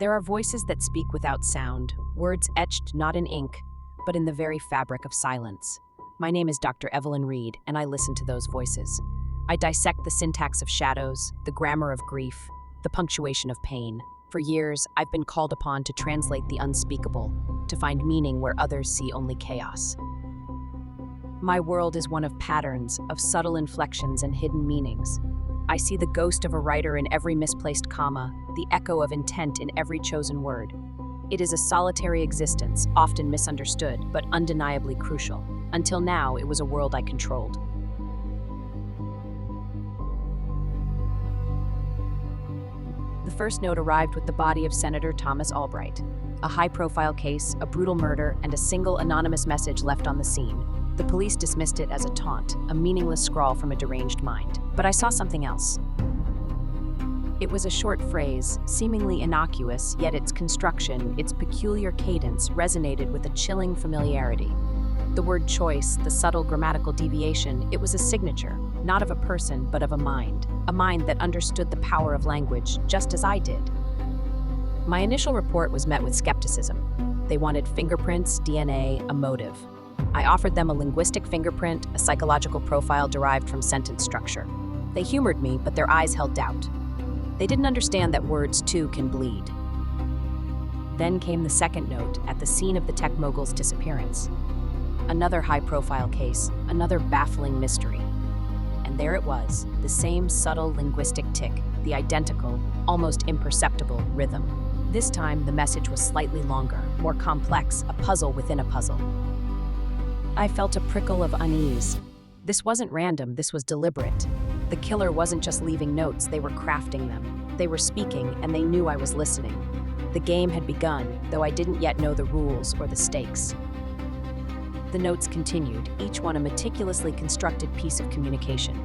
There are voices that speak without sound, words etched not in ink, but in the very fabric of silence. My name is Dr. Evelyn Reed, and I listen to those voices. I dissect the syntax of shadows, the grammar of grief, the punctuation of pain. For years, I've been called upon to translate the unspeakable, to find meaning where others see only chaos. My world is one of patterns, of subtle inflections and hidden meanings. I see the ghost of a writer in every misplaced comma, the echo of intent in every chosen word. It is a solitary existence, often misunderstood, but undeniably crucial. Until now, it was a world I controlled. The first note arrived with the body of Senator Thomas Albright. A high-profile case, a brutal murder, and a single anonymous message left on the scene. The police dismissed it as a taunt, a meaningless scrawl from a deranged mind. But I saw something else. It was a short phrase, seemingly innocuous, yet its construction, its peculiar cadence, resonated with a chilling familiarity. The word choice, the subtle grammatical deviation, it was a signature, not of a person, but of a mind that understood the power of language, just as I did. My initial report was met with skepticism. They wanted fingerprints, DNA, a motive. I offered them a linguistic fingerprint, a psychological profile derived from sentence structure. They humored me, but their eyes held doubt. They didn't understand that words, too, can bleed. Then came the second note, at the scene of the tech mogul's disappearance. Another high-profile case, another baffling mystery. And there it was, the same subtle linguistic tick, the identical, almost imperceptible rhythm. This time, the message was slightly longer, more complex, a puzzle within a puzzle. I felt a prickle of unease. This wasn't random, this was deliberate. The killer wasn't just leaving notes, they were crafting them. They were speaking, and they knew I was listening. The game had begun, though I didn't yet know the rules or the stakes. The notes continued, each one a meticulously constructed piece of communication.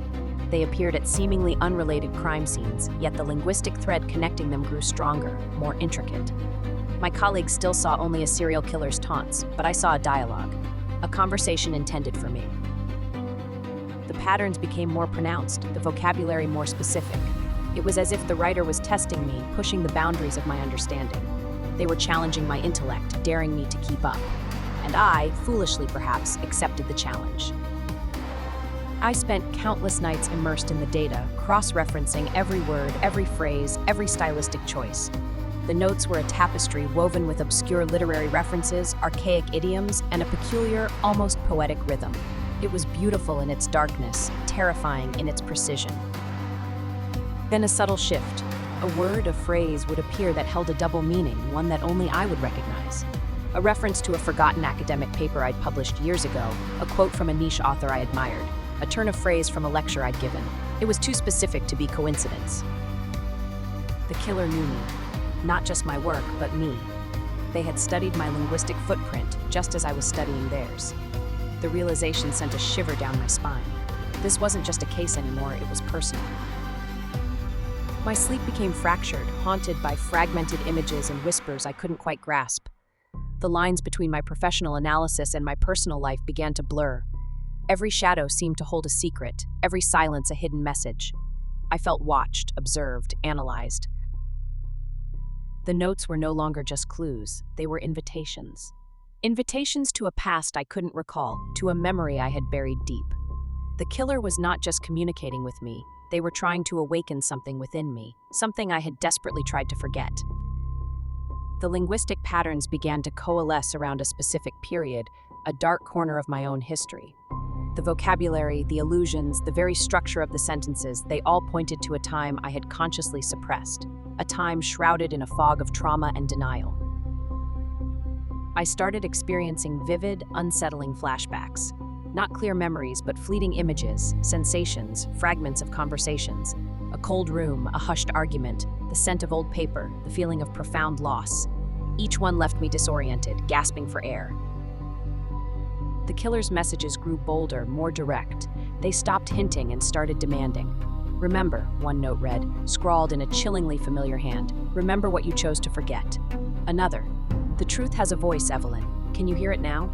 They appeared at seemingly unrelated crime scenes, yet the linguistic thread connecting them grew stronger, more intricate. My colleagues still saw only a serial killer's taunts, but I saw a dialogue. A conversation intended for me. The patterns became more pronounced, the vocabulary more specific. It was as if the writer was testing me, pushing the boundaries of my understanding. They were challenging my intellect, daring me to keep up. And I, foolishly perhaps, accepted the challenge. I spent countless nights immersed in the data, cross-referencing every word, every phrase, every stylistic choice. The notes were a tapestry woven with obscure literary references, archaic idioms, and a peculiar, almost poetic rhythm. It was beautiful in its darkness, terrifying in its precision. Then a subtle shift. A word, a phrase would appear that held a double meaning, one that only I would recognize. A reference to a forgotten academic paper I'd published years ago, a quote from a niche author I admired, a turn of phrase from a lecture I'd given. It was too specific to be coincidence. The killer knew me. Not just my work, but me. They had studied my linguistic footprint, just as I was studying theirs. The realization sent a shiver down my spine. This wasn't just a case anymore, it was personal. My sleep became fractured, haunted by fragmented images and whispers I couldn't quite grasp. The lines between my professional analysis and my personal life began to blur. Every shadow seemed to hold a secret, every silence a hidden message. I felt watched, observed, analyzed. The notes were no longer just clues, they were invitations. Invitations to a past I couldn't recall, to a memory I had buried deep. The killer was not just communicating with me, they were trying to awaken something within me, something I had desperately tried to forget. The linguistic patterns began to coalesce around a specific period, a dark corner of my own history. The vocabulary, the allusions, the very structure of the sentences, they all pointed to a time I had consciously suppressed. A time shrouded in a fog of trauma and denial. I started experiencing vivid, unsettling flashbacks. Not clear memories, but fleeting images, sensations, fragments of conversations. A cold room, a hushed argument, the scent of old paper, the feeling of profound loss. Each one left me disoriented, gasping for air. The killer's messages grew bolder, more direct. They stopped hinting and started demanding. Remember, one note read, scrawled in a chillingly familiar hand. Remember what you chose to forget. Another, the truth has a voice, Evelyn. Can you hear it now?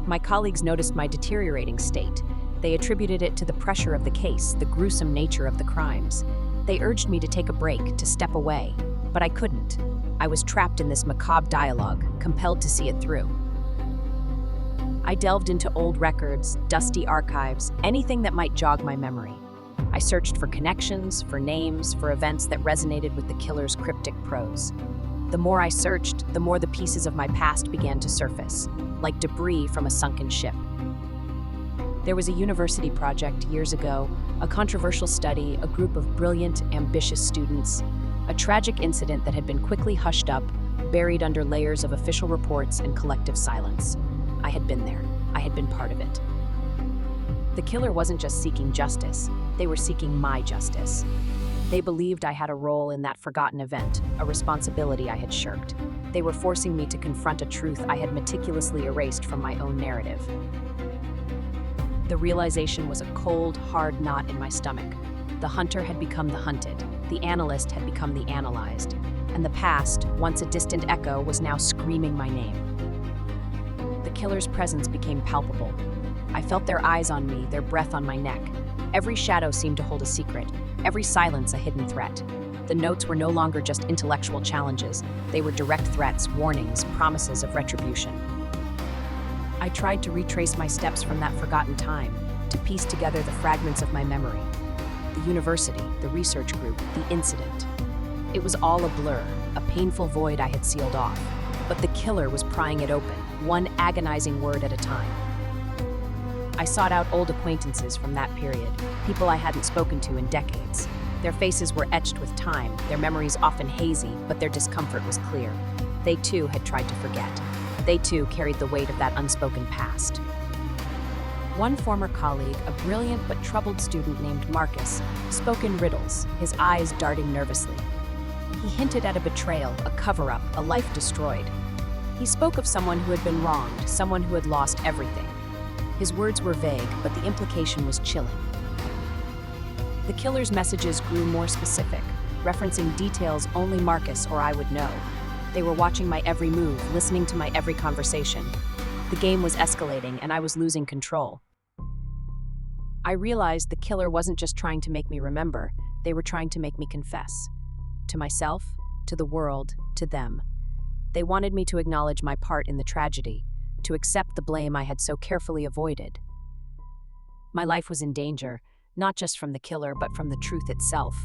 My colleagues noticed my deteriorating state. They attributed it to the pressure of the case, the gruesome nature of the crimes. They urged me to take a break, to step away. But I couldn't. I was trapped in this macabre dialogue, compelled to see it through. I delved into old records, dusty archives, anything that might jog my memory. I searched for connections, for names, for events that resonated with the killer's cryptic prose. The more I searched, the more the pieces of my past began to surface, like debris from a sunken ship. There was a university project years ago, a controversial study, a group of brilliant, ambitious students, a tragic incident that had been quickly hushed up, buried under layers of official reports and collective silence. I had been there. I had been part of it. The killer wasn't just seeking justice, they were seeking my justice. They believed I had a role in that forgotten event, a responsibility I had shirked. They were forcing me to confront a truth I had meticulously erased from my own narrative. The realization was a cold, hard knot in my stomach. The hunter had become the hunted, the analyst had become the analyzed, and the past, once a distant echo, was now screaming my name. The killer's presence became palpable. I felt their eyes on me, their breath on my neck. Every shadow seemed to hold a secret, every silence a hidden threat. The notes were no longer just intellectual challenges, they were direct threats, warnings, promises of retribution. I tried to retrace my steps from that forgotten time, to piece together the fragments of my memory. The university, the research group, the incident. It was all a blur, a painful void I had sealed off. But the killer was prying it open, one agonizing word at a time. I sought out old acquaintances from that period, people I hadn't spoken to in decades. Their faces were etched with time, their memories often hazy, but their discomfort was clear. They too had tried to forget. They too carried the weight of that unspoken past. One former colleague, a brilliant but troubled student named Marcus, spoke in riddles, his eyes darting nervously. He hinted at a betrayal, a cover-up, a life destroyed. He spoke of someone who had been wronged, someone who had lost everything. His words were vague, but the implication was chilling. The killer's messages grew more specific, referencing details only Marcus or I would know. They were watching my every move, listening to my every conversation. The game was escalating, and I was losing control. I realized the killer wasn't just trying to make me remember, they were trying to make me confess. To myself, to the world, to them. They wanted me to acknowledge my part in the tragedy, to accept the blame I had so carefully avoided. My life was in danger, not just from the killer, but from the truth itself.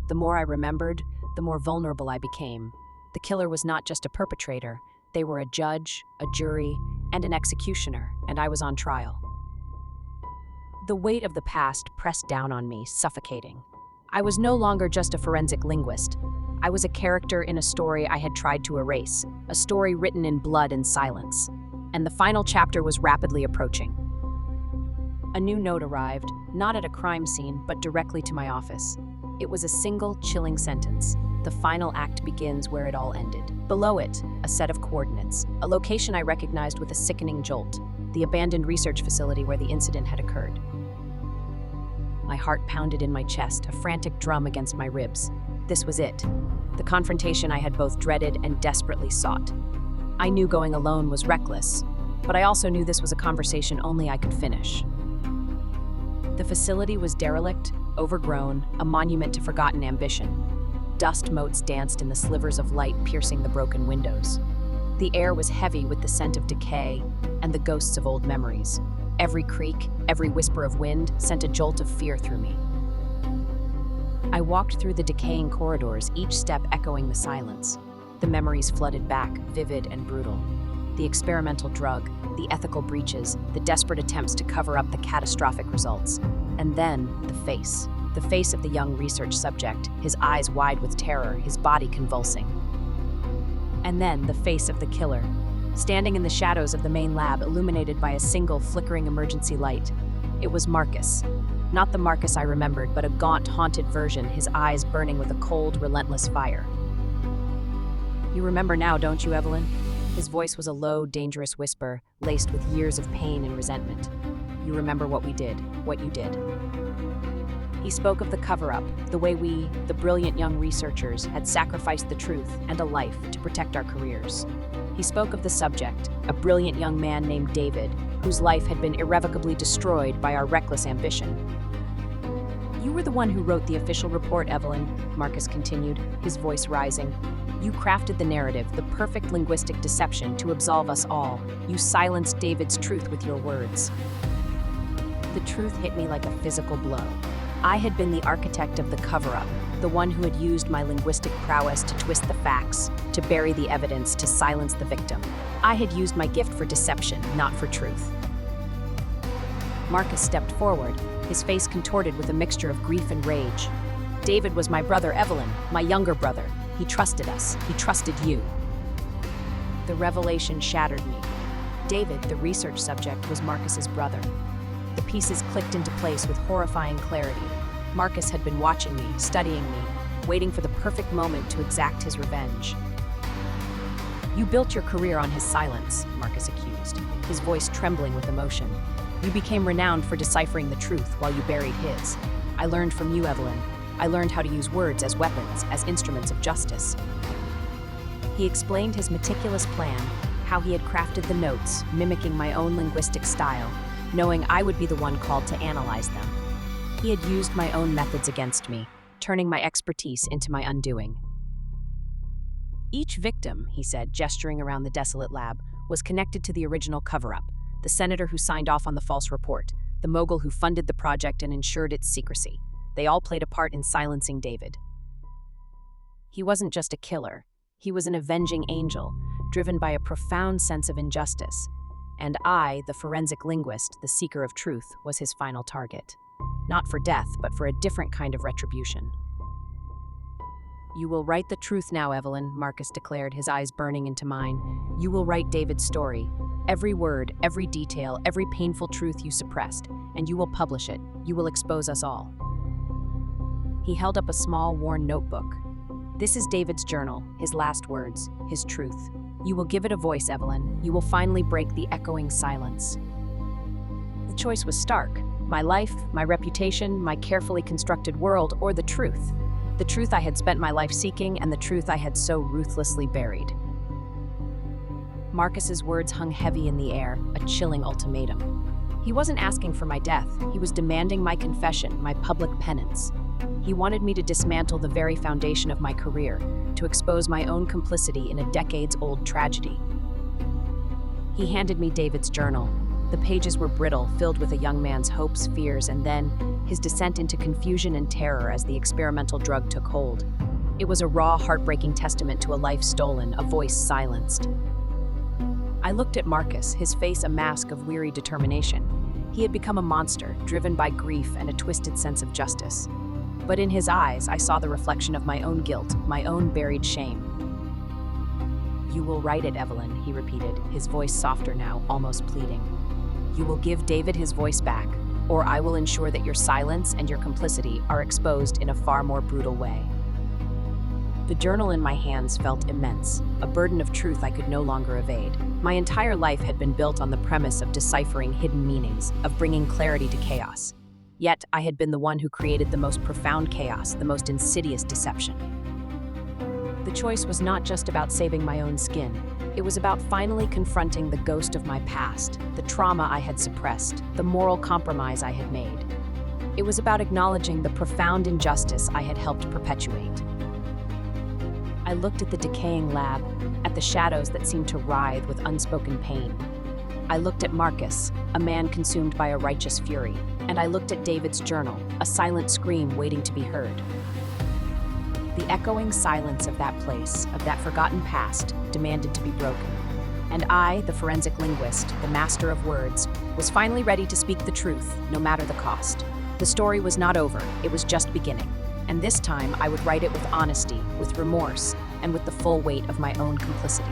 The more I remembered, the more vulnerable I became. The killer was not just a perpetrator. They were a judge, a jury, and an executioner, and I was on trial. The weight of the past pressed down on me, suffocating. I was no longer just a forensic linguist. I was a character in a story I had tried to erase, a story written in blood and silence. And the final chapter was rapidly approaching. A new note arrived, not at a crime scene, but directly to my office. It was a single, chilling sentence. The final act begins where it all ended. Below it, a set of coordinates, a location I recognized with a sickening jolt, the abandoned research facility where the incident had occurred. My heart pounded in my chest, a frantic drum against my ribs. This was it, the confrontation I had both dreaded and desperately sought. I knew going alone was reckless, but I also knew this was a conversation only I could finish. The facility was derelict, overgrown, a monument to forgotten ambition. Dust motes danced in the slivers of light piercing the broken windows. The air was heavy with the scent of decay and the ghosts of old memories. Every creak, every whisper of wind sent a jolt of fear through me. I walked through the decaying corridors, each step echoing the silence. The memories flooded back, vivid and brutal. The experimental drug, the ethical breaches, the desperate attempts to cover up the catastrophic results. And then, the face of the young research subject, his eyes wide with terror, his body convulsing. And then, the face of the killer, standing in the shadows of the main lab, illuminated by a single flickering emergency light. It was Marcus. Not the Marcus I remembered, but a gaunt, haunted version, his eyes burning with a cold, relentless fire. You remember now, don't you, Evelyn? His voice was a low, dangerous whisper, laced with years of pain and resentment. You remember what we did, what you did. He spoke of the cover-up, the way we, the brilliant young researchers, had sacrificed the truth and a life to protect our careers. He spoke of the subject, a brilliant young man named David, whose life had been irrevocably destroyed by our reckless ambition. You were the one who wrote the official report, Evelyn, Marcus continued, his voice rising. You crafted the narrative, the perfect linguistic deception to absolve us all. You silenced David's truth with your words. The truth hit me like a physical blow. I had been the architect of the cover-up, the one who had used my linguistic prowess to twist the facts, to bury the evidence, to silence the victim. I had used my gift for deception, not for truth. Marcus stepped forward, his face contorted with a mixture of grief and rage. David was my brother, Evelyn, my younger brother. He trusted us. He trusted you. The revelation shattered me. David, the research subject, was Marcus's brother. The pieces clicked into place with horrifying clarity. Marcus had been watching me, studying me, waiting for the perfect moment to exact his revenge. You built your career on his silence, Marcus accused, his voice trembling with emotion. You became renowned for deciphering the truth while you buried his. I learned from you, Evelyn. I learned how to use words as weapons, as instruments of justice. He explained his meticulous plan, how he had crafted the notes, mimicking my own linguistic style, knowing I would be the one called to analyze them. He had used my own methods against me, turning my expertise into my undoing. Each victim, he said, gesturing around the desolate lab, was connected to the original cover-up, the senator who signed off on the false report, the mogul who funded the project and ensured its secrecy. They all played a part in silencing David. He wasn't just a killer. He was an avenging angel, driven by a profound sense of injustice. And I, the forensic linguist, the seeker of truth, was his final target. Not for death, but for a different kind of retribution. You will write the truth now, Evelyn, Marcus declared, his eyes burning into mine. You will write David's story. Every word, every detail, every painful truth you suppressed, and you will publish it. You will expose us all. He held up a small, worn notebook. This is David's journal, his last words, his truth. You will give it a voice, Evelyn. You will finally break the echoing silence. The choice was stark. My life, my reputation, my carefully constructed world, or the truth. The truth I had spent my life seeking, and the truth I had so ruthlessly buried. Marcus's words hung heavy in the air, a chilling ultimatum. He wasn't asking for my death. He was demanding my confession, my public penance. He wanted me to dismantle the very foundation of my career, to expose my own complicity in a decades-old tragedy. He handed me David's journal. The pages were brittle, filled with a young man's hopes, fears, and then his descent into confusion and terror as the experimental drug took hold. It was a raw, heartbreaking testament to a life stolen, a voice silenced. I looked at Marcus, his face a mask of weary determination. He had become a monster, driven by grief and a twisted sense of justice. But in his eyes, I saw the reflection of my own guilt, my own buried shame. You will write it, Evelyn, he repeated, his voice softer now, almost pleading. You will give David his voice back, or I will ensure that your silence and your complicity are exposed in a far more brutal way. The journal in my hands felt immense, a burden of truth I could no longer evade. My entire life had been built on the premise of deciphering hidden meanings, of bringing clarity to chaos. Yet, I had been the one who created the most profound chaos, the most insidious deception. The choice was not just about saving my own skin. It was about finally confronting the ghost of my past, the trauma I had suppressed, the moral compromise I had made. It was about acknowledging the profound injustice I had helped perpetuate. I looked at the decaying lab, at the shadows that seemed to writhe with unspoken pain. I looked at Marcus, a man consumed by a righteous fury, and I looked at David's journal, a silent scream waiting to be heard. The echoing silence of that place, of that forgotten past, demanded to be broken. And I, the forensic linguist, the master of words, was finally ready to speak the truth, no matter the cost. The story was not over, it was just beginning. And this time, I would write it with honesty, with remorse, and with the full weight of my own complicity.